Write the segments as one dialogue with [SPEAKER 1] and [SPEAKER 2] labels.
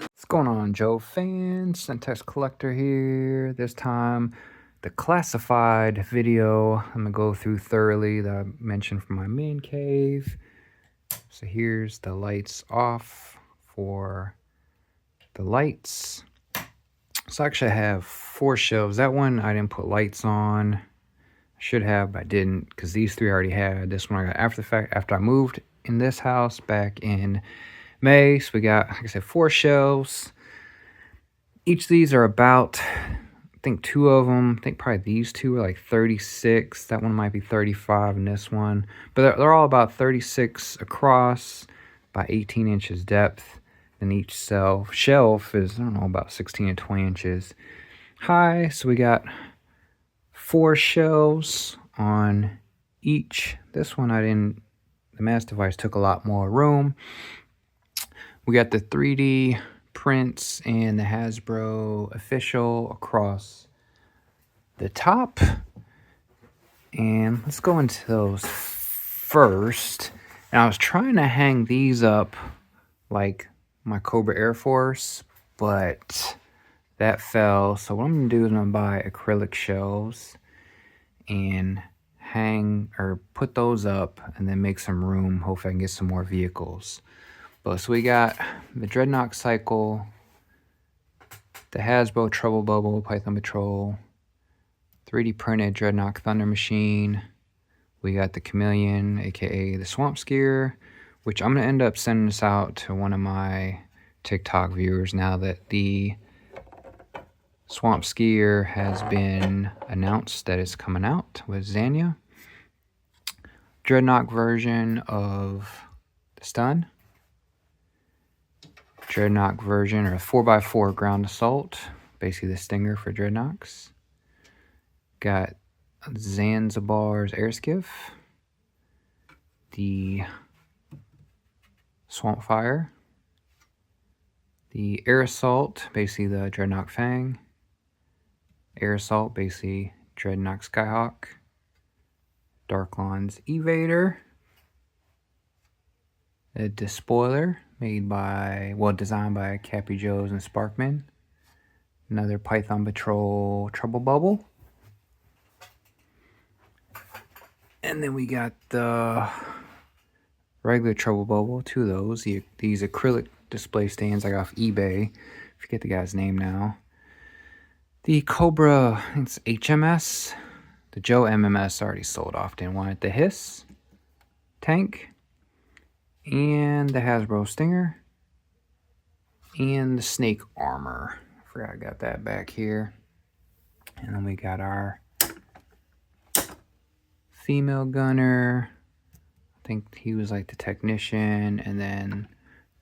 [SPEAKER 1] What's going on, Joe fans? Centex Collector here. This time, the classified video I'm gonna go through thoroughly that I mentioned from my man cave. So here's the lights off for the lights. So actually I have 4 shelves. That one I didn't put lights on. I should have, but I didn't, because these 3 I already had. This one I got after the fact, after I moved in this house back in May. So we got, like I said, 4 shelves. Each of these are about, I think 2 of them, I think probably these 2 are like 36. That one might be 35 and this one. But they're all about 36 across by 18 inches depth. And each shelf is, I don't know, about 16 to 20 inches high. So we got 4 shelves on each. This one the mass device took a lot more room. We got the 3D prints and the Hasbro official across the top. And let's go into those first. And I was trying to hang these up like my Cobra Air Force, but that fell. So what I'm going to do is I'm going to buy acrylic shelves and hang or put those up and then make some room. Hopefully I can get some more vehicles. But so we got the Dreadnok Cycle, the Hasbro Trouble Bubble Python Patrol, 3D printed Dreadnok Thunder Machine. We got the Chameleon, aka the Swamp Skier, which I'm gonna end up sending this out to one of my TikTok viewers now that the Swamp Skier has been announced that it's coming out with Zanya. Dreadnok version of the Stun. Dreadnok version, or a 4x4 ground assault, basically the Stinger for Dreadnoks. Got Zanzibar's air skiff, the Swamp Fire, the Air Assault, basically the Dreadnok Fang, Air Assault, basically Dreadnok Skyhawk, Darklon's Evader, a Despoiler designed by Cappy Joe's and Sparkman, another Python Patrol Trouble Bubble, and then we got the regular Trouble Bubble, 2 of those, these acrylic display stands I got off eBay, forget the guy's name now. The Cobra, it's HMS, the Joe MMS already sold off, didn't want it. The Hiss tank, and the Hasbro Stinger, and the Snake Armor. I forgot I got that back here. And then we got our female gunner. I think he was like the technician, and then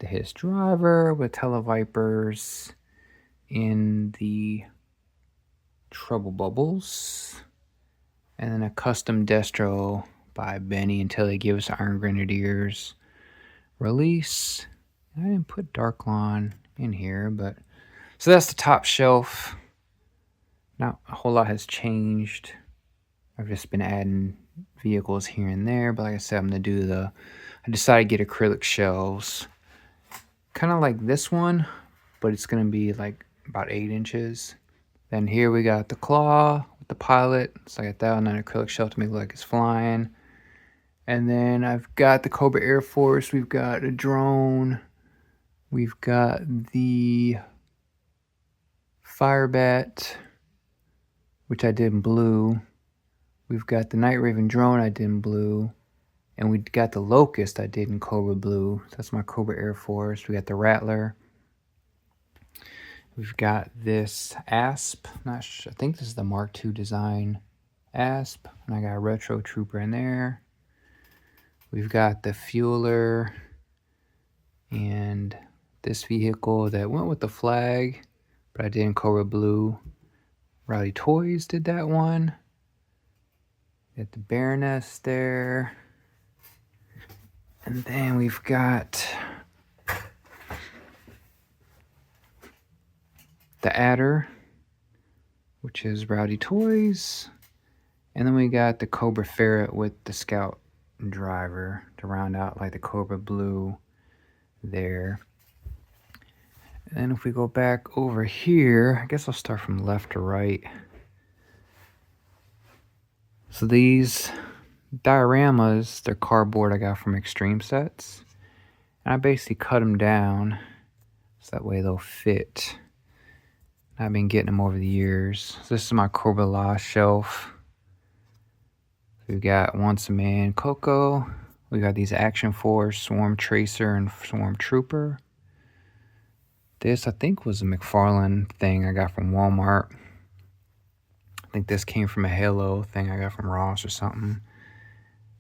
[SPEAKER 1] the Hiss driver with Televipers in the Trouble Bubbles, and then a custom Destro by Benny until they give us Iron Grenadiers release. I didn't put Darklon in here, but so that's the top shelf. Not a whole lot has changed. I've just been adding vehicles here and there, but like I said, I'm gonna do I decided to get acrylic shelves, kind of like this one, but it's gonna be like about 8 inches. Then here we got the Claw with the pilot, so I got that on an acrylic shelf to make it look like it's flying. And then I've got the Cobra Air Force, we've got a drone, we've got the Firebat, which I did in blue. We've got the Night Raven drone I did in blue. And we got the Locust I did in Cobra blue. That's my Cobra Air Force. We got the Rattler. We've got this Asp. I think this is the Mark II design Asp. And I got a Retro Trooper in there. We've got the Fueler and this vehicle that went with the flag, but I did in Cobra blue. Rowdy Toys did that one. Got the Baroness there. And then we've got the Adder, which is Rowdy Toys. And then we got the Cobra Ferret with the Scout driver to round out like the Cobra blue there. And if we go back over here, I guess I'll start from left to right. So these dioramas, they're cardboard I got from Extreme Sets. And I basically cut them down so that way they'll fit. I've been getting them over the years. So this is my Cobra La shelf. We've got Once a Man Coco. We got these Action Force, Swarm Tracer, and Swarm Trooper. This, I think, was a McFarlane thing I got from Walmart. I think this came from a Halo thing I got from Ross or something.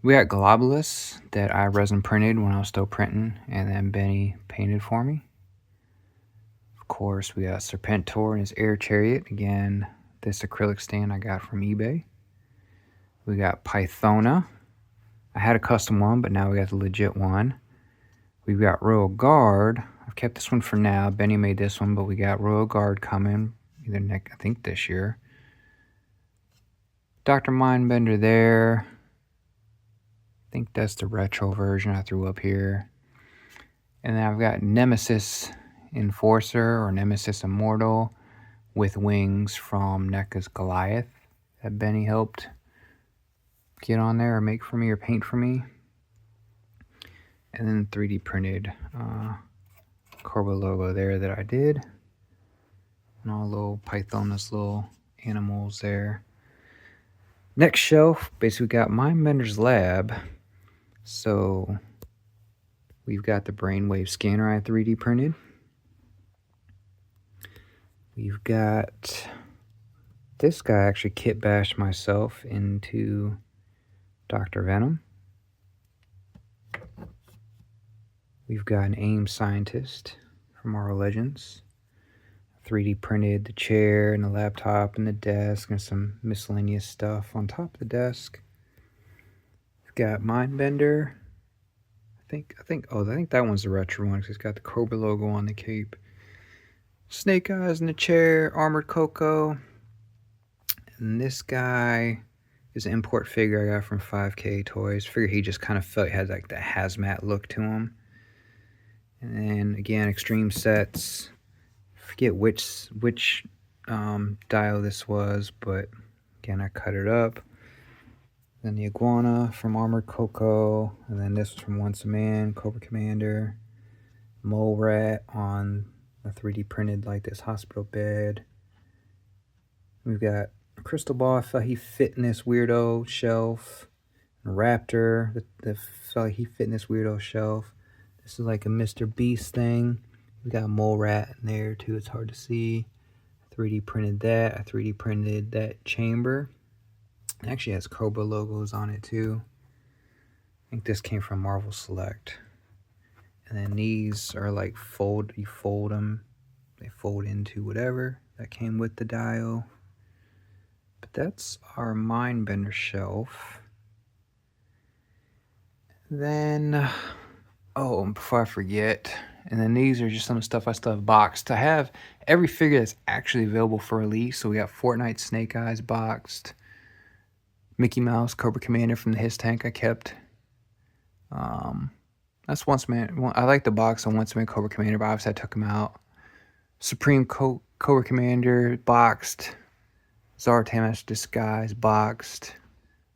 [SPEAKER 1] We got Globulus that I resin printed when I was still printing, and then Benny painted for me. Of course, we got Serpentor and his Air Chariot. Again, this acrylic stand I got from eBay. We got Pythona. I had a custom one, but now we got the legit one. We've got Royal Guard. I've kept this one for now. Benny made this one, but we got Royal Guard coming either I think this year. Dr. Mindbender there. I think that's the retro version I threw up here. And then I've got Nemesis Enforcer or Nemesis Immortal with wings from NECA's Goliath that Benny helped get on there or make for me or paint for me. And then 3D printed Cobra logo there that I did. And all little Pythona's little animals there. Next shelf, basically we got Mindbender's Lab. So we've got the Brainwave scanner I 3D printed. We've got this guy, actually kit bashed myself into Dr. Venom. We've got an AIM Scientist from Marvel Legends. 3D printed the chair and the laptop and the desk and some miscellaneous stuff on top of the desk. We've got Mindbender. I think that one's the retro one because it's got the Cobra logo on the cape. Snake Eyes in the chair, Armored Coco. And this guy is an import figure I got from 5K Toys. Figure he just kind of felt he had like the hazmat look to him. And then again, Extreme Sets. Forget which dial this was, but again I cut it up. Then the iguana from Armored Coco, and then this was from Once a Man, Cobra Commander. Mole Rat on a 3D printed like this hospital bed. We've got Crystal Ball, I felt he fit in this weirdo shelf. Raptor, the felt he fit in this weirdo shelf. This is like a Mr. Beast thing. We got Mole Rat in there too, it's hard to see. 3D printed that. I 3D printed that chamber. It actually has Cobra logos on it too. I think this came from Marvel Select. And then these are like you fold them. They fold into whatever. That came with the dial. But that's our Mindbender shelf. Then, oh, before I forget, and then these are just some stuff I still have boxed. I have every figure that's actually available for release. So we got Fortnite Snake Eyes boxed. Mickey Mouse Cobra Commander from the His Tank I kept. That's Once Man. I like the box on Once Man Cobra Commander, but obviously I took him out. Supreme Cobra Commander boxed. Zartan Disguise boxed.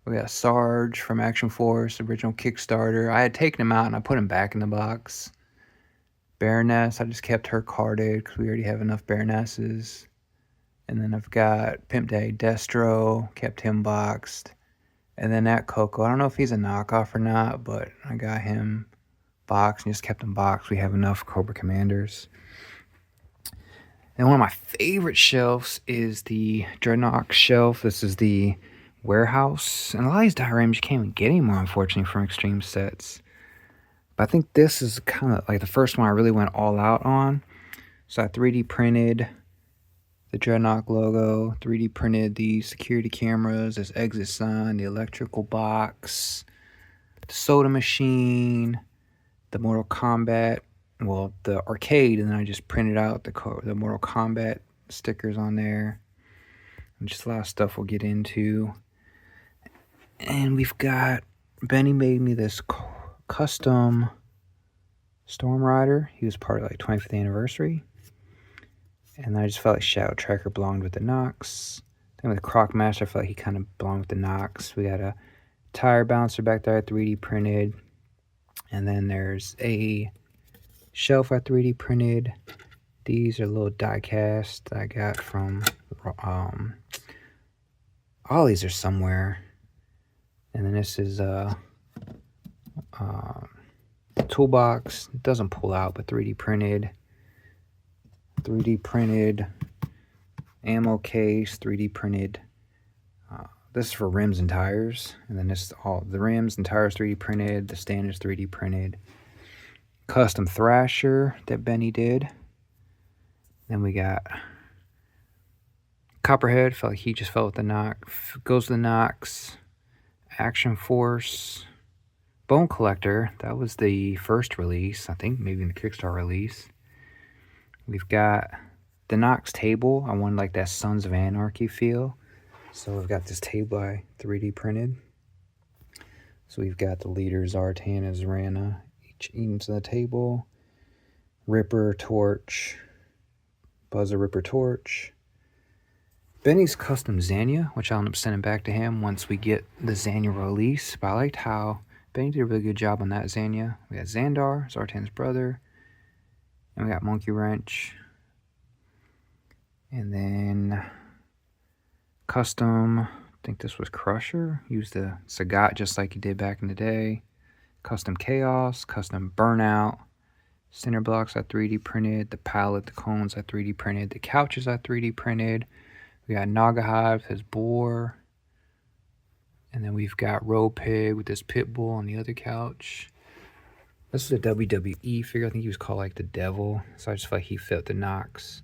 [SPEAKER 1] We got Sarge from Action Force, original Kickstarter. I had taken him out and I put him back in the box. Baroness, I just kept her carded because we already have enough Baronesses. And then I've got Pimp Daddy Destro, kept him boxed. And then that Coco, I don't know if he's a knockoff or not, but I got him boxed and just kept him boxed. We have enough Cobra Commanders. And one of my favorite shelves is the Dreadnok shelf. This is the warehouse. And a lot of these dioramas you can't even get anymore, unfortunately, from Extreme Sets. But I think this is kind of like the first one I really went all out on. So I 3D printed the Dreadnok logo, 3D printed the security cameras, this exit sign, the electrical box, the soda machine, the Mortal Kombat, well, the arcade, and then I just printed out the Mortal Kombat stickers on there. And just a lot of stuff we'll get into. And we've got Benny made me this custom Storm Rider. He was part of like 25th anniversary. And I just felt like Shadow Tracker belonged with the Nox. Then with Croc Master, I felt like he kind of belonged with the Nox. We got a tire bouncer back there, 3D printed. And then there's a shelf I 3D printed. These are little die cast I got from Ollie's or somewhere. And then this is a toolbox. It doesn't pull out, but 3D printed. 3D printed ammo case, 3D printed. This is for rims and tires. And then this is all the rims and tires 3D printed. The stand is 3D printed. Custom thrasher that Benny did. Then we got Copperhead. Felt like he just fell with the Nox. Goes to the Nox. Action Force. Bone Collector. That was the first release. I think maybe in the Kickstarter release. We've got the Nox table. I wanted like that Sons of Anarchy feel. So we've got this table I 3D printed. So we've got the leaders, Zartan and Zarana, each eating to the table. Ripper, Torch, Buzzer, Ripper, Torch. Benny's custom Zanya, which I'll end up sending back to him once we get the Zanya release. But I liked how Benny did a really good job on that Zanya. We got Xandar, Zartan's brother. And we got Monkey Wrench. And then custom, I think this was Crusher. Used the Sagat just like he did back in the day. Custom Chaos, custom Burnout. Center blocks I 3D printed. The pallet, the cones I 3D printed. The couches I 3D printed. We got Naga Hive, his boar. And then we've got Row Pig with this pit bull on the other couch. This is a WWE figure. I think he was called like the Devil. So I just felt like he fit with the Nox.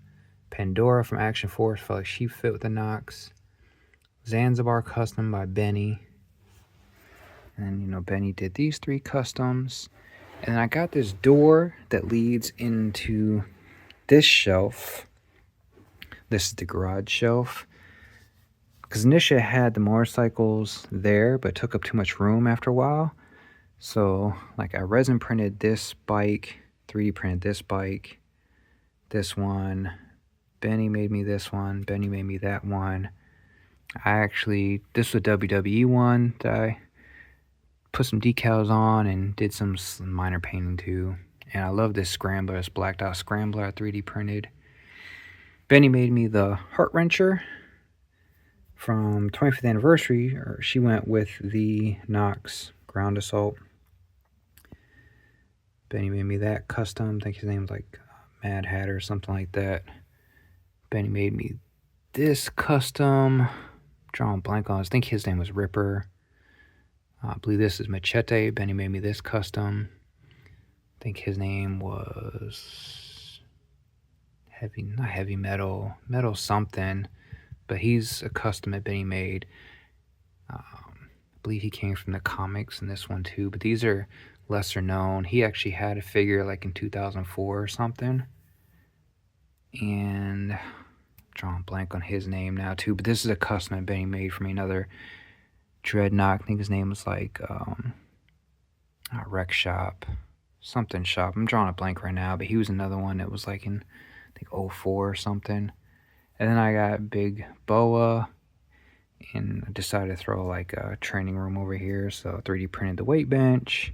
[SPEAKER 1] Pandora from Action Force. Felt like she fit with the Nox. Zanzibar custom by Benny. And then, Benny did these 3 customs. And then I got this door that leads into this shelf. This is the garage shelf. Because initially I had the motorcycles there, but it took up too much room after a while. So, like, I resin printed this bike, 3D printed this bike, this one. Benny made me this one. Benny made me that one. This was a WWE one that I put some decals on and did some minor painting too. And I love this Scrambler, this blacked out Scrambler I 3D printed. Benny made me the Heart Wrencher from 25th anniversary, or she went with the Nox Ground Assault. Benny made me that custom. I think his name's like Mad Hatter or something like that. Benny made me this custom. Drawing blank on. I think his name was Ripper. I believe this is Machete. Benny made me this custom. I think his name was not heavy metal something. But he's a custom that Benny made. I believe he came from the comics in this one too. But these are lesser known. He actually had a figure like in 2004 or something. And drawing blank on his name now too. But this is a custom that Benny made for me. Another Dreadnok. I think his name was like not Rec Shop. Something Shop. I'm drawing a blank right now. But he was another one that was like in I think 04 or something. And then I got Big Boa, and I decided to throw like a training room over here. So 3D printed the weight bench,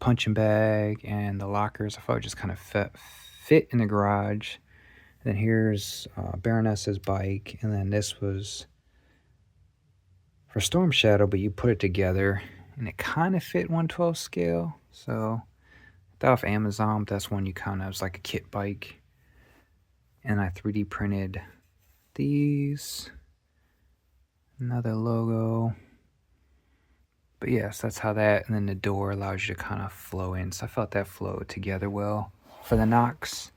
[SPEAKER 1] punching bag, and the lockers. I thought it just kind of fit in the garage. And then here's Baroness's bike, and then this was for Storm Shadow, but you put it together, and it kind of fit 1/12 scale. So that off Amazon, but that's one you kind of, it was like a kit bike. And I 3D printed these. Another logo. But yes, that's how that, and then the door allows you to kind of flow in. So I felt that flowed together well for the Nox.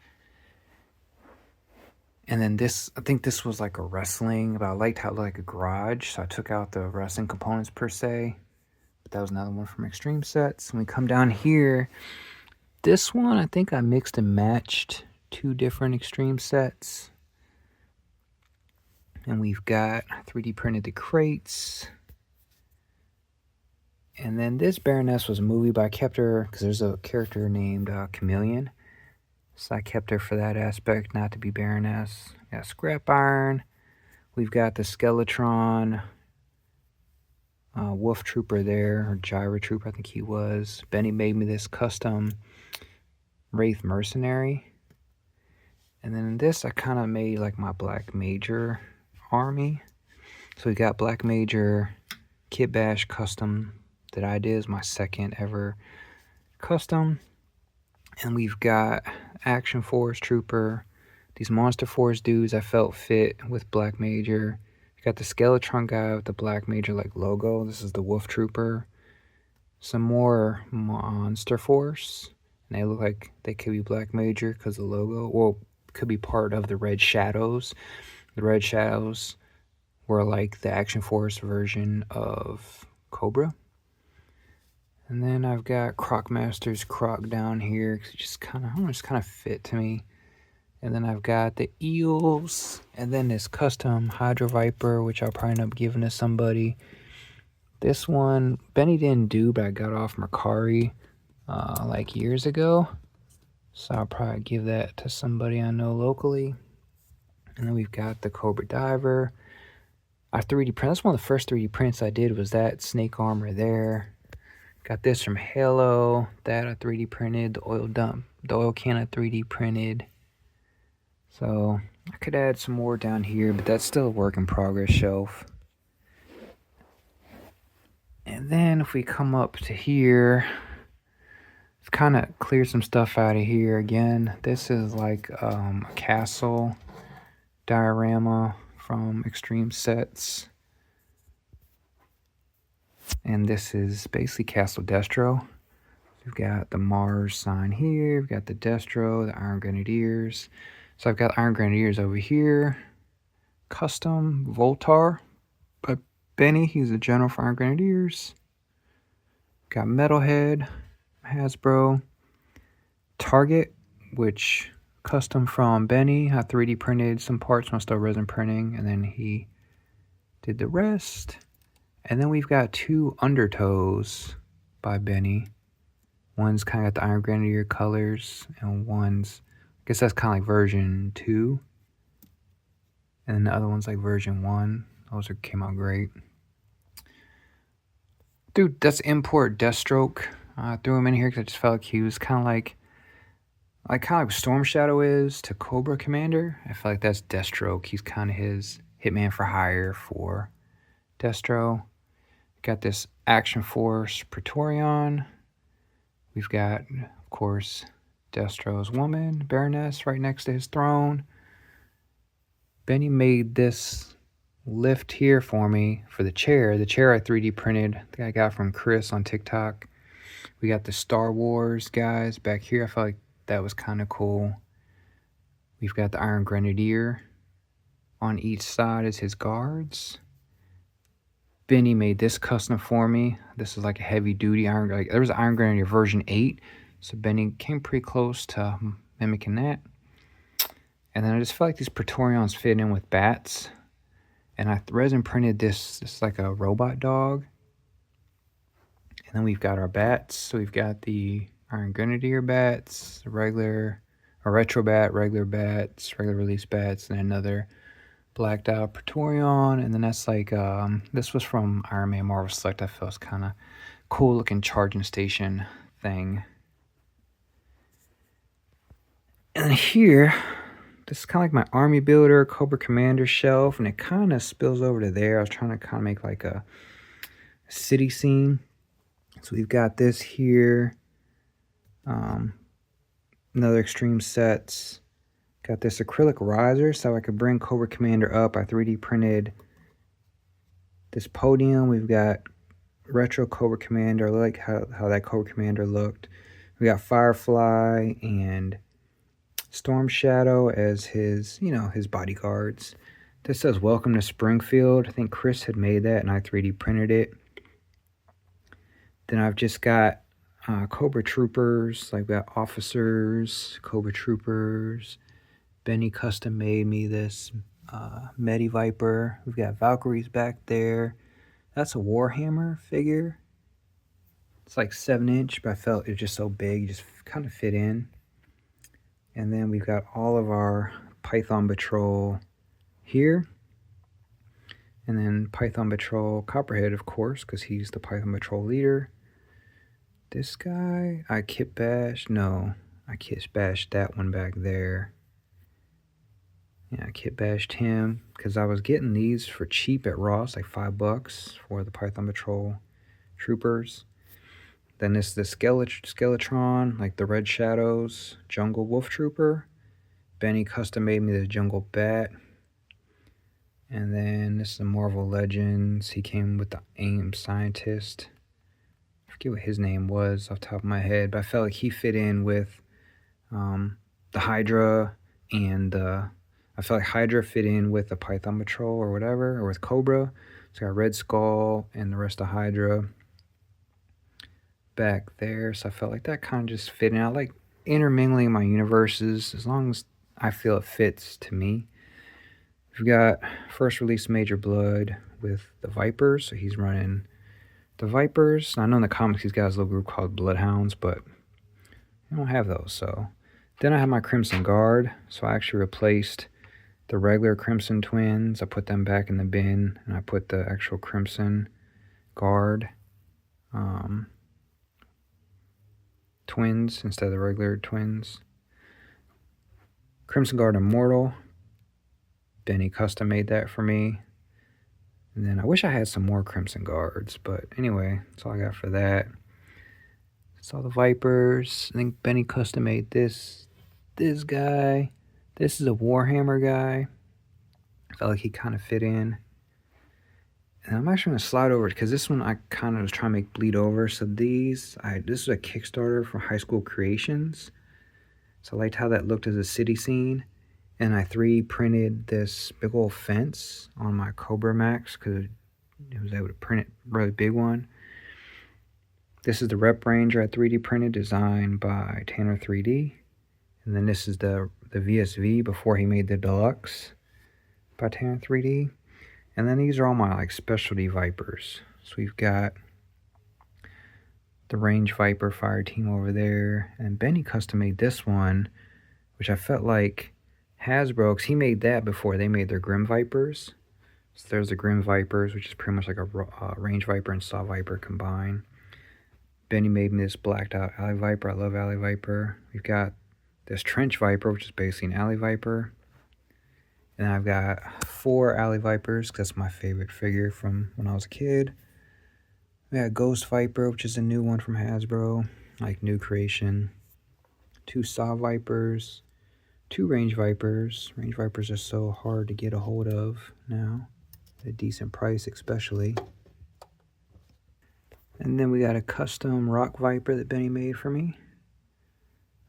[SPEAKER 1] And then this, I think this was like a wrestling, but I liked how it looked like a garage. So I took out the wrestling components per se. But that was another one from Extreme Sets. And we come down here. This one, I think I mixed and matched 2 different Extreme Sets. And we've got 3D printed the crates. And then this Baroness was a movie, but I kept her because there's a character named Chameleon. So I kept her for that aspect, not to be Baroness. Got Scrap Iron. We've got the Skeletron, Wolf Trooper there, or Gyra Trooper, I think he was. Benny made me this custom Wraith Mercenary. And then in this, I kind of made like my Black Major army. So we got Black Major, Kit Bash custom that I did, is my second ever custom. And we've got Action Force Trooper, these Monster Force dudes I felt fit with Black Major. Got the Skeletron guy with the Black Major like logo. This is the Wolf Trooper. Some more Monster Force. And they look like they could be Black Major because the logo, well, could be part of the Red Shadows. The Red Shadows were like the Action Force version of Cobra. And then I've got Crocmaster's Croc down here because it just kind of fit to me. And then I've got the Eels, and then this custom Hydro Viper, which I'll probably end up giving to somebody. This one, Benny didn't do, but I got off Mercari like years ago. So I'll probably give that to somebody I know locally. And then we've got the Cobra Diver. I 3D print. That's one of the first 3D prints I did, was that snake armor there. Got this from Halo. That I 3D printed. The oil can I 3D printed. So I could add some more down here, but that's still a work in progress shelf. And then if we come up to here, I've kind of cleared some stuff out of here again. This is like a castle diorama from Extreme Sets. And this is basically Castle Destro. We've got the Mars sign here. We've got the Destro, the Iron Grenadiers. So I've got Iron Grenadiers over here. Custom Voltar by Benny. He's a general for Iron Grenadiers. Got Metalhead, Hasbro. Target, which custom from Benny. I 3D printed some parts, I'm still resin printing, and then he did the rest. And then we've got two Undertows by Benny. One's kind of got the Iron Grenadier colors, and one's, I guess that's kind of like version 2. And then the other one's like version 1. Those came out great. Dude, that's import Deathstroke. I threw him in here because I just felt like he was kind of like Storm Shadow is to Cobra Commander. I feel like that's Deathstroke. He's kind of his Hitman for hire for Destro. Got this Action Force Praetorian. We've got, of course, Destro's woman, Baroness, right next to his throne. Benny made this lift here for me for the chair. The chair I 3D printed, that I got from Chris on TikTok. We got the Star Wars guys back here. I felt like that was kind of cool. We've got the Iron Grenadier on each side as his guards. Benny made this custom for me. This is like a heavy duty Iron, like there was an Iron Grenadier version 8. So Benny came pretty close to mimicking that. And then I just felt like these Praetorians fit in with bats. And I resin printed this like a robot dog. And then we've got our bats. So we've got the Iron Grenadier bats, a retro bat, regular bats, regular release bats, and another blacked out Praetorian. And then that's like, this was from Iron Man Marvel Select. I felt it was kind of cool looking charging station thing. And then here, this is kind of like my army builder, Cobra Commander shelf, and it kind of spills over to there. I was trying to kind of make like a city scene. So we've got this here. Another Extreme Sets. Got this acrylic riser so I could bring Cobra Commander up. I 3D printed this podium. We've got retro Cobra Commander. I like how that Cobra Commander looked. We got Firefly and Storm Shadow as his, his bodyguards. This says Welcome to Springfield. I think Chris had made that and I 3D printed it. Then I've just got Cobra Troopers. I've got officers, Cobra Troopers. Benny custom made me this Medi Viper. We've got Valkyries back there. That's a Warhammer figure. It's like 7-inch, but I felt it was just so big, it just kind of fit in. And then we've got all of our Python Patrol here. And then Python Patrol Copperhead, of course, because he's the Python Patrol leader. This guy, I kit bashed. No, I kit bashed that one back there. Yeah, I kit bashed him because I was getting these for cheap at Ross, like $5 for the Python Patrol troopers. Then this is the Skeletron, like the Red Shadows Jungle Wolf Trooper. Benny custom made me the Jungle Bat. And then this is the Marvel Legends. He came with the AIM Scientist. I forget what his name was off the top of my head, but I felt like he fit in with the Hydra, and I felt like Hydra fit in with the Python Patrol or whatever, or with Cobra. So I got Red Skull and the rest of Hydra back there. So I felt like that kind of just fit in. I like intermingling my universes as long as I feel it fits to me. We've got first release Major Blood with the Vipers. So he's running the Vipers. I know in the comics he's got his little group called Bloodhounds, but I don't have those. So then I have my Crimson Guard. So I actually replaced the regular Crimson Twins. I put them back in the bin, and I put the actual Crimson Guard twins instead of the regular twins. Crimson Guard Immortal. Benny custom made that for me. And then I wish I had some more Crimson Guards, but anyway, that's all I got for that. That's all the Vipers. I think Benny custom made this guy. This is a Warhammer guy. I felt like he kind of fit in. And I'm actually going to slide over because this one I kind of was trying to make bleed over. So this is a Kickstarter for High School Creations. So I liked how that looked as a city scene. And I 3D printed this big old fence on my Cobra Max because it was able to print a really big one. This is the Rep Ranger I 3D printed, designed by Tanner 3D. And then this is the VSV before he made the Deluxe by Tanner 3D. And then these are all my like specialty Vipers. So we've got the Range Viper Fire Team over there. And Benny custom made this one, which I felt like Hasbro, because he made that before they made their Grim Vipers. So there's the Grim Vipers, which is pretty much like a Range Viper and Saw Viper combined. Benny made me this blacked out Alley Viper. I love Alley Viper. We've got this Trench Viper, which is basically an Alley Viper. And I've got 4 Alley Vipers, because that's my favorite figure from when I was a kid. We got Ghost Viper, which is a new one from Hasbro, like new creation. 2 Saw Vipers. 2 Range Vipers. Range Vipers are so hard to get a hold of now. At a decent price, especially. And then we got a custom Rock Viper that Benny made for me.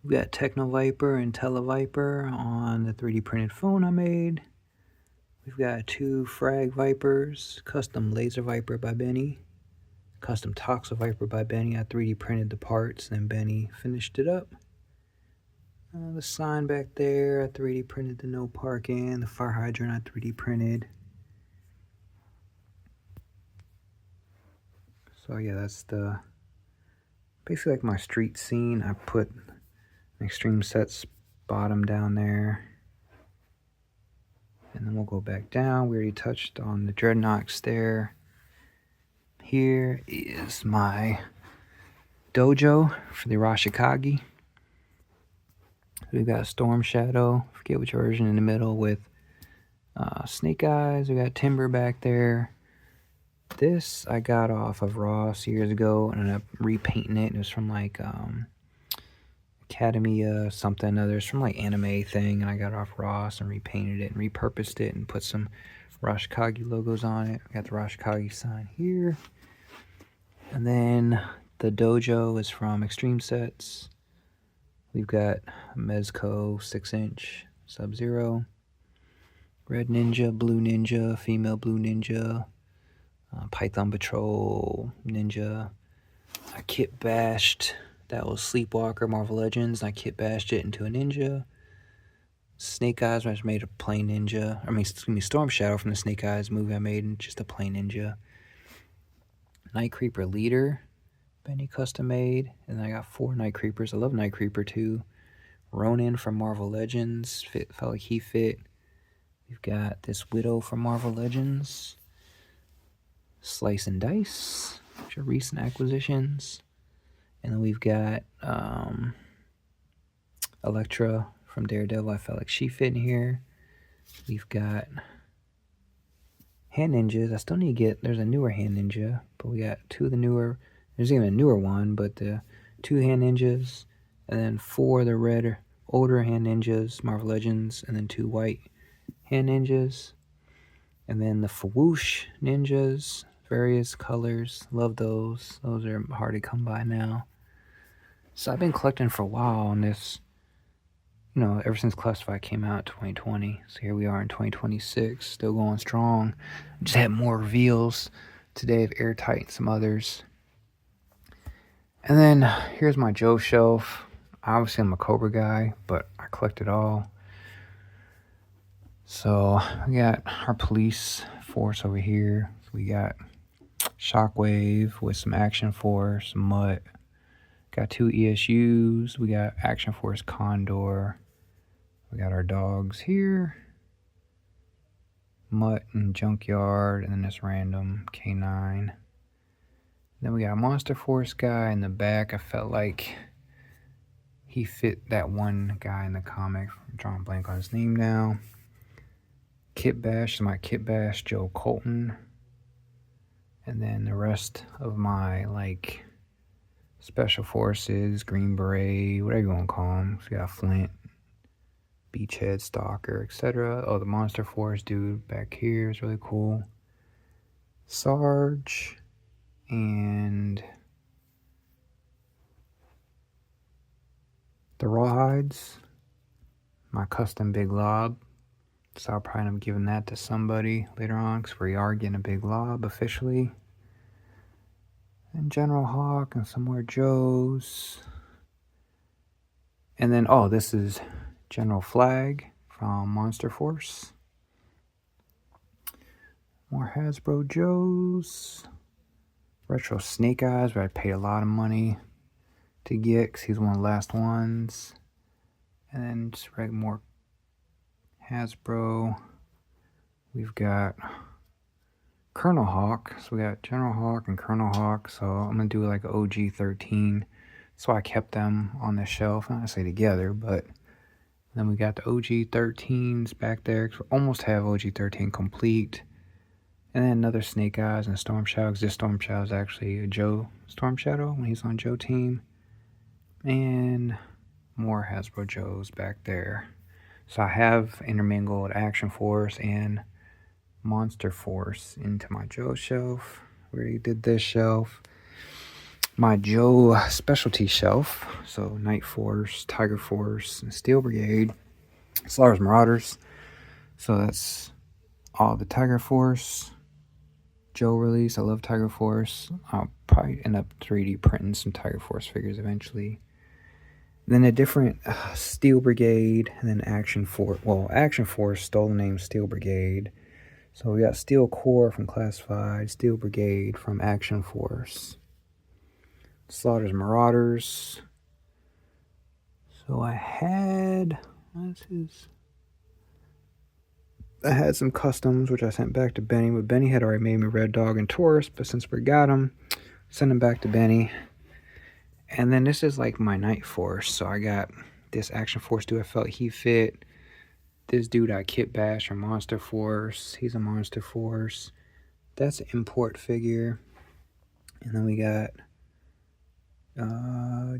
[SPEAKER 1] We got Techno Viper and Tele Viper on the 3D printed phone I made. We've got 2 Frag Vipers, custom Laser Viper by Benny, custom Toxa Viper by Benny. I 3D printed the parts, and then Benny finished it up. The sign back there, I 3D printed the no parking. The fire hydrant I 3D printed. So yeah, that's the basically like my street scene. I put an Extreme Sets bottom down there. And then we'll go back down. We already touched on the Dreadnoks there. Here is my dojo for the Arashikage. We've got Storm Shadow, forget which version, in the middle with Snake Eyes. We got Timber back there. This I got off of Ross years ago and ended up repainting it. It was from like Academia something other. It's from like anime thing, and I got it off Ross and repainted it and repurposed it and put some Arashikage logos on it. We got the Arashikage sign here. And then the dojo is from Extreme Sets. We've got Mezco 6-inch Sub-Zero, Red Ninja, Blue Ninja, Female Blue Ninja, Python Patrol Ninja. I kit bashed, that was Sleepwalker Marvel Legends, and I kit bashed it into a ninja. Snake Eyes, I made a plain ninja. Storm Shadow from the Snake Eyes movie I made, and just a plain ninja. Night Creeper Leader Benny custom made. And then I got 4 Night Creepers. I love Night Creeper too. Ronin from Marvel Legends. Felt like he fit. We've got this Widow from Marvel Legends. Slice and Dice, which are recent acquisitions. And then we've got Elektra from Daredevil. I felt like she fit in here. We've got Hand Ninjas. I still need to get, there's a newer Hand Ninja, but we got 2 of the newer, there's even a newer one, but the 2 Hand Ninjas, and then 4 of the red, older Hand Ninjas, Marvel Legends, and then 2 white Hand Ninjas. And then the Fawoosh Ninjas, various colors. Love those. Those are hard to come by now. So I've been collecting for a while on this, you know, ever since Classified came out in 2020. So here we are in 2026, still going strong. Just had more reveals today of Airtight and some others. And then here's my Joe shelf. Obviously I'm a Cobra guy, but I collect it all. So we got our police force over here. So we got Shockwave with some Action Force, Mutt. Got 2 ESUs. We got Action Force Condor. We got our dogs here. Mutt and Junkyard, and then this random K9. Then we got a Monster Force guy in the back. I felt like he fit that one guy in the comic. I'm drawing a blank on his name now. Kit Bash is my Kit Bash, Joe Colton. And then the rest of my, like, Special Forces, Green Beret, whatever you want to call them. So we got Flint, Beachhead, Stalker, etc. Oh, the Monster Force dude back here is really cool. Sarge. And the Rawhides. My custom Big Lob. So I'll probably end up giving that to somebody later on, because we are getting a Big Lob officially. And General Hawk and some more Joes. And then, oh, this is General Flag from Monster Force. More Hasbro Joes. Retro Snake Eyes, where I paid a lot of money to get, because he's one of the last ones. And then just more Hasbro. We've got Colonel Hawk. So we got General Hawk and Colonel Hawk. So I'm going to do like an OG 13. So I kept them on the shelf. Not necessarily together, but then we got the OG 13s back there. We almost have OG 13 complete. And then another Snake Eyes and Storm Shadow. Because this Storm Shadow is actually a Joe Storm Shadow when he's on Joe team. And more Hasbro Joes back there. So I have intermingled Action Force and Monster Force into my Joe shelf. We already did this shelf. My Joe specialty shelf. So Night Force, Tiger Force, and Steel Brigade. Slaughter's Marauders. So that's all the Tiger Force Joe release. I love Tiger Force. I'll probably end up 3D printing some Tiger Force figures eventually. Then a different Steel Brigade, and then Action Force. Well, Action Force stole the name Steel Brigade. So we got Steel Corps from Classified, Steel Brigade from Action Force. Slaughter's Marauders. So I had some customs, which I sent back to Benny, but Benny had already made me Red Dog and Taurus, but since we got them, send them back to Benny. And then this is like my Night Force. So I got this Action Force dude. I felt he fit. This dude I Kit Bash from Monster Force. He's a Monster Force. That's an import figure. And then we got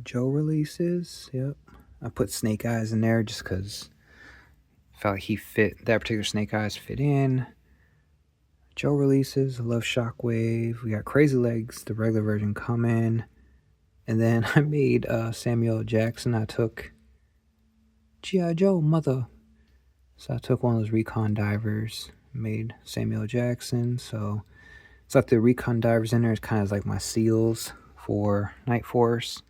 [SPEAKER 1] Joe releases. Yep. I put Snake Eyes in there just because I felt like he fit. That particular Snake Eyes fit in. Joe releases. I love Shockwave. We got Crazy Legs, the regular version, coming. And then I made Samuel Jackson. I took G.I. Joe, mother. So I took one of those recon divers, made Samuel Jackson. So it's like the recon divers in there is kind of like my seals for Night Force.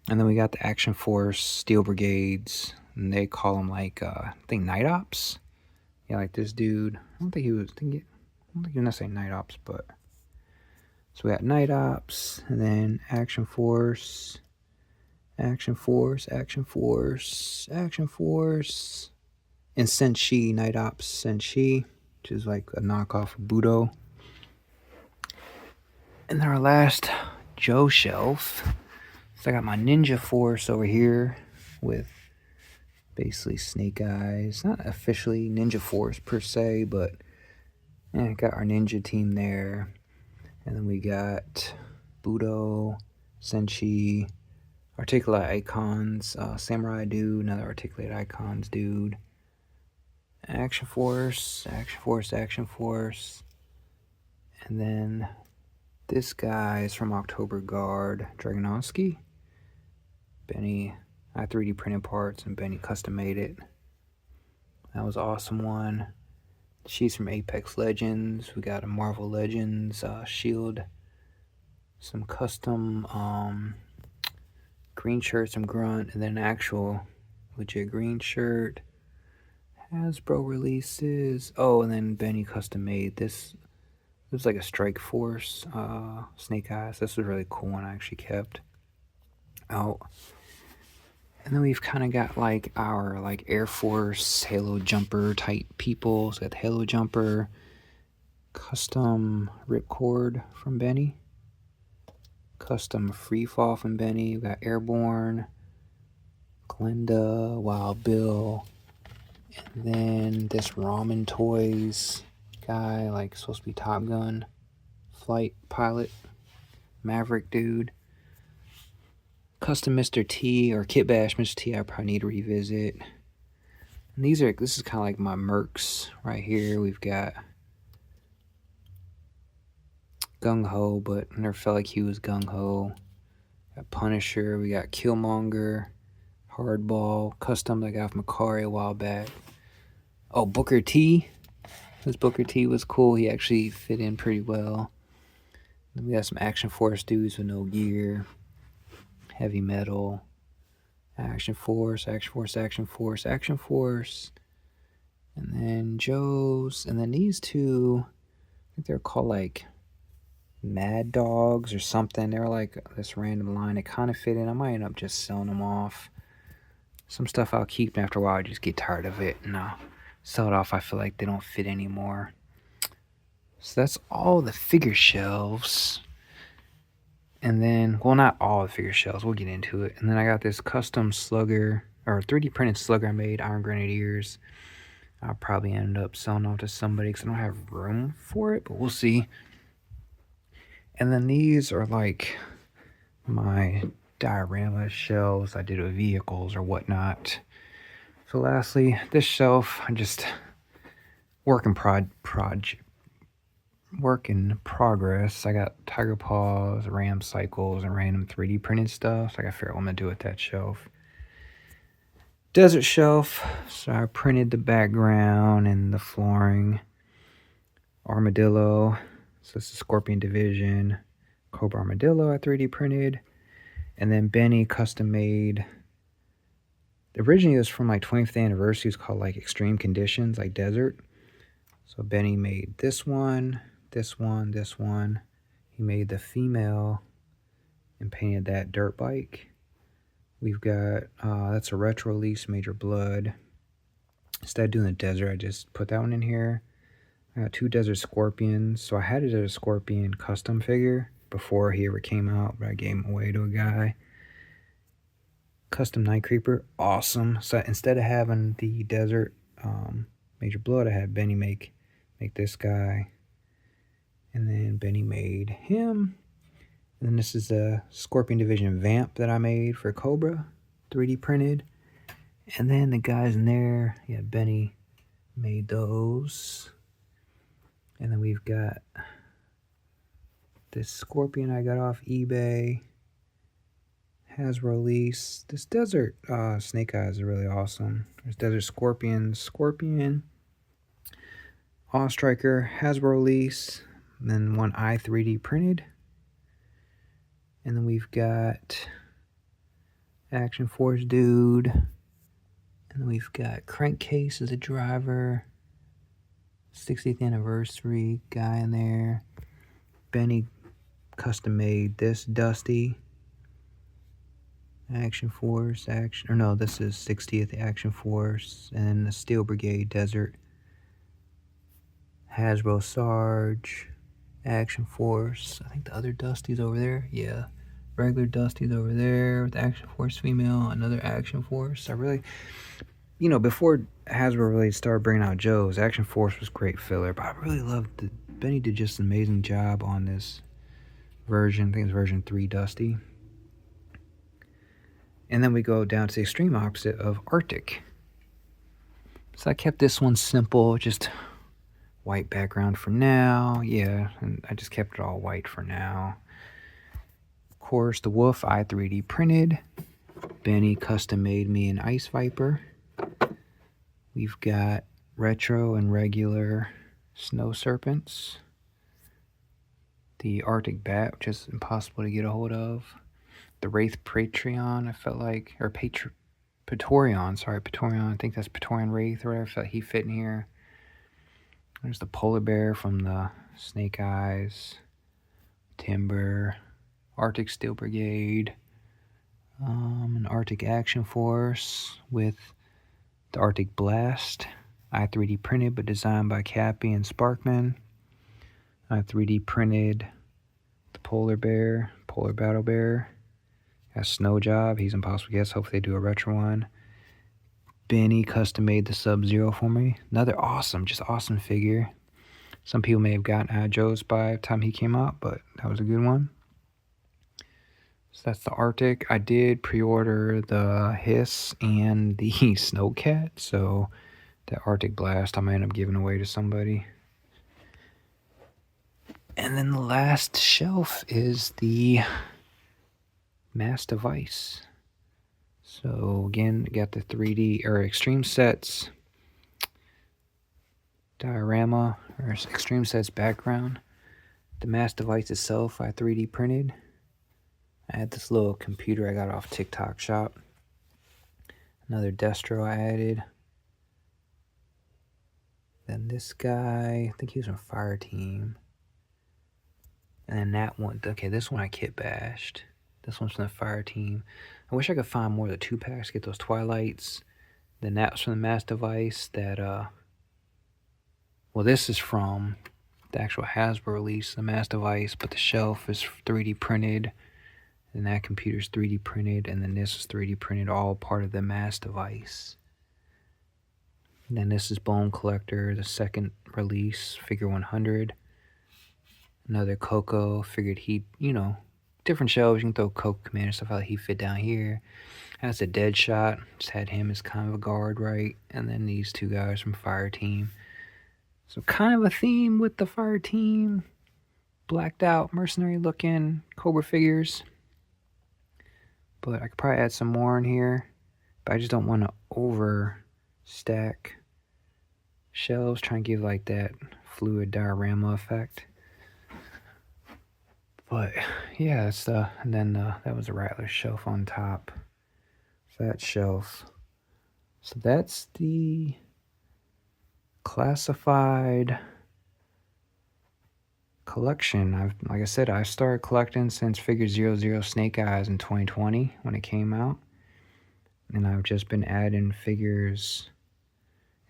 [SPEAKER 1] And then we got the Action Force Steel Brigades, and they call them like I think Night Ops. Yeah, like this dude. I don't think he was necessarily Night Ops, but So we got Night Ops, and then Action Force, Action Force, Action Force, Action Force, and Senshi, Night Ops Senshi, which is like a knockoff of Budo. And then our last Joe shelf. So I got my Ninja Force over here with basically Snake Eyes. Not officially Ninja Force per se, but yeah, got our ninja team there. And then we got Budo, Senshi, Articulate Icons, Samurai Dude, another Articulate Icons dude. Action Force, Action Force, Action Force. And then this guy is from October Guard, Dragonovsky. Benny, I 3D printed parts and Benny custom made it. That was an awesome one. She's from Apex Legends. We got a Marvel Legends shield. Some custom green shirts from Grunt, and then an actual legit green shirt. Hasbro releases. Oh, and then Benny custom made this. It was like a Strike Force Snake Eyes. This was a really cool one I actually kept. Oh, and then we've kind of got like our like Air Force Halo Jumper type people. So we got the Halo Jumper, custom Ripcord from Benny, custom Freefall from Benny. We got Airborne, Glenda, Wild Bill, and then this Ramen Toys guy, like supposed to be Top Gun flight pilot, Maverick dude. Custom Mr. T or Kit Bash Mr. T, I probably need to revisit. And this is kind of like my mercs right here. We've got Gung Ho, but I never felt like he was Gung Ho. Got Punisher, we got Killmonger, Hardball, custom that I got from Macari a while back. Oh, Booker T. This Booker T was cool. He actually fit in pretty well. Then we got some Action Force dudes with no gear. Heavy Metal, Action Force, Action Force, Action Force, Action Force, and then Joe's, and then these two, I think they're called like Mad Dogs or something. They're like this random line. It kind of fit in. I might end up just selling them off. Some stuff I'll keep, and after a while I just get tired of it and I'll sell it off. I feel like they don't fit anymore. So that's all the figure shelves. And then, well, not all the figure shells. We'll get into it. And then I got this custom slugger, or 3D printed slugger I made, Iron Grenadiers. I'll probably end up selling off to somebody because I don't have room for it, but we'll see. And then these are like my diorama shelves I did with vehicles or whatnot. So lastly, this shelf, I just work in progress. I got Tiger Paws, Ram Cycles, and random 3D printed stuff. So I gotta figure out what I'm gonna do with that shelf. Desert shelf. So I printed the background and the flooring. Armadillo. So this is Scorpion Division. Cobra Armadillo I 3D printed. And then Benny custom made. Originally it was from like 20th anniversary. It's called like Extreme Conditions, like Desert. So Benny made this one. This one. He made the female and painted that dirt bike. We've got, that's a retro release, Major Blood. Instead of doing the desert, I just put that one in here. I got 2 Desert Scorpions. So I had it as a Scorpion custom figure before he ever came out, but I gave him away to a guy. Custom Night Creeper, awesome. So instead of having the desert Major Blood, I had Benny make this guy. And then Benny made him. And then this is a Scorpion Division Vamp that I made for Cobra, 3D printed. And then the guys in there, yeah, Benny made those. And then we've got this Scorpion I got off eBay. Hasbro release. This Desert Snake Eyes are really awesome. There's Desert Scorpion. Awe Striker, Hasbro release. And then one I 3D printed. And then we've got Action Force dude. And then we've got Crankcase as a driver. 60th anniversary guy in there. Benny custom made this Dusty Action Force this is 60th Action Force, and the Steel Brigade Desert Hasbro Sarge Action Force. I think the other Dusty's over there. Yeah, regular Dusty's over there with Action Force female, another Action Force. I really, before Hasbro really started bringing out Joe's, Action Force was great filler, but I really loved Benny did just an amazing job on this version. I think it's version 3 Dusty. And then we go down to the extreme opposite of Arctic. So I kept this one simple, just white background for now. Yeah, and I just kept it all white for now. Of course, the Wolf I 3D printed. Benny custom made me an Ice Viper. We've got retro and regular Snow Serpents. The Arctic Bat, which is impossible to get a hold of. The Wraith Patreon, I felt like, or Praetorian, sorry, Praetorian, I think that's Praetorian Wraith or whatever, I felt he fit in here. There's the Polar Bear from the Snake Eyes, Timber, Arctic Steel Brigade, an Arctic Action Force with the Arctic Blast, I 3D printed but designed by Cappy and Sparkman. I 3D printed the Polar Bear, Polar Battle Bear. Got Snow Job, he's impossible to guess. Hopefully they do a retro one. Benny custom made the Sub-Zero for me. Another awesome figure. Some people may have gotten out of Joe's by the time he came out, but that was a good one. So that's the Arctic. I did pre-order the Hiss and the Snowcat, so the Arctic Blast I might end up giving away to somebody. And then the last shelf is the Mass Device. So again, got the 3D or Extreme Sets diorama or Extreme Sets background. The Mass Device itself I 3D printed. I had this little computer I got off TikTok shop. Another Destro I added. Then this guy, I think he was from Fire Team. And then that one, okay, this one I kit bashed. This one's from the Fire Team. I wish I could find more of the 2-packs, get those Twilights. Then that was from the Mass Device that, well, this is from the actual Hasbro release, the Mass Device, but the shelf is 3D printed. And that computer's 3D printed, and then this is 3D printed, all part of the Mass Device. And then this is Bone Collector, the second release, figure 100. Another Coco, figured he'd, different shelves, you can throw Coco Commander stuff out, he fit down here. That's a Deadshot, just had him as kind of a guard, right? And then these two guys from Fire Team. So kind of a theme with the Fire Team. Blacked out, mercenary looking Cobra figures. But I could probably add some more in here. But I just don't want to overstack shelves. Try and give like that fluid diorama effect. But yeah, that's and then that was a Rattler shelf on top. So that shelf. So that's the classified collection. Like I said, I started collecting since figure 00 Snake Eyes in 2020 when it came out. And I've just been adding figures.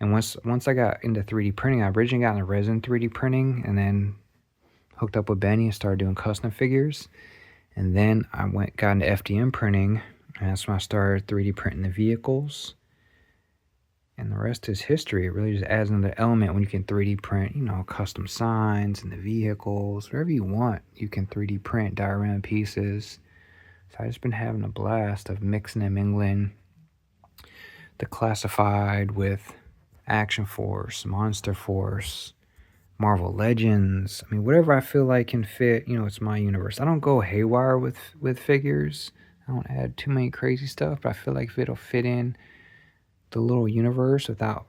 [SPEAKER 1] And once I got into 3D printing, I originally got into resin 3D printing and then hooked up with Benny and started doing custom figures. And then I got into FDM printing, and that's when I started 3D printing the vehicles. And the rest is history. It really just adds another element when you can 3D print, custom signs and the vehicles. Whatever you want, you can 3D print diorama pieces. So I've just been having a blast of mixing and mingling the classified with Action Force, Monster Force, Marvel Legends. I mean, whatever I feel like can fit, it's my universe. I don't go haywire with figures. I don't add too many crazy stuff, but I feel like if it'll fit in the little universe without,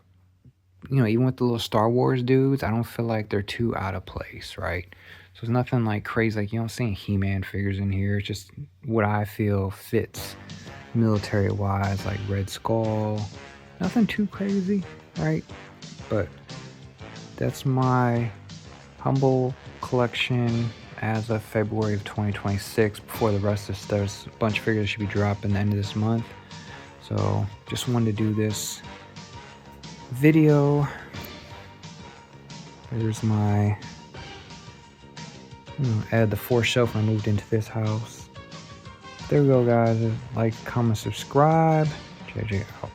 [SPEAKER 1] even with the little Star Wars dudes, I don't feel like they're too out of place, right? So it's nothing like crazy, like, seeing He-Man figures in here. It's just what I feel fits military-wise, like Red Skull. Nothing too crazy, right? But that's my humble collection as of February of 2026 before the rest of there's a bunch of figures that should be dropping the end of this month. So just wanted to do this video. There's my add the 4th shelf when I moved into this house. There we go, guys. Like, comment, subscribe. JJ out.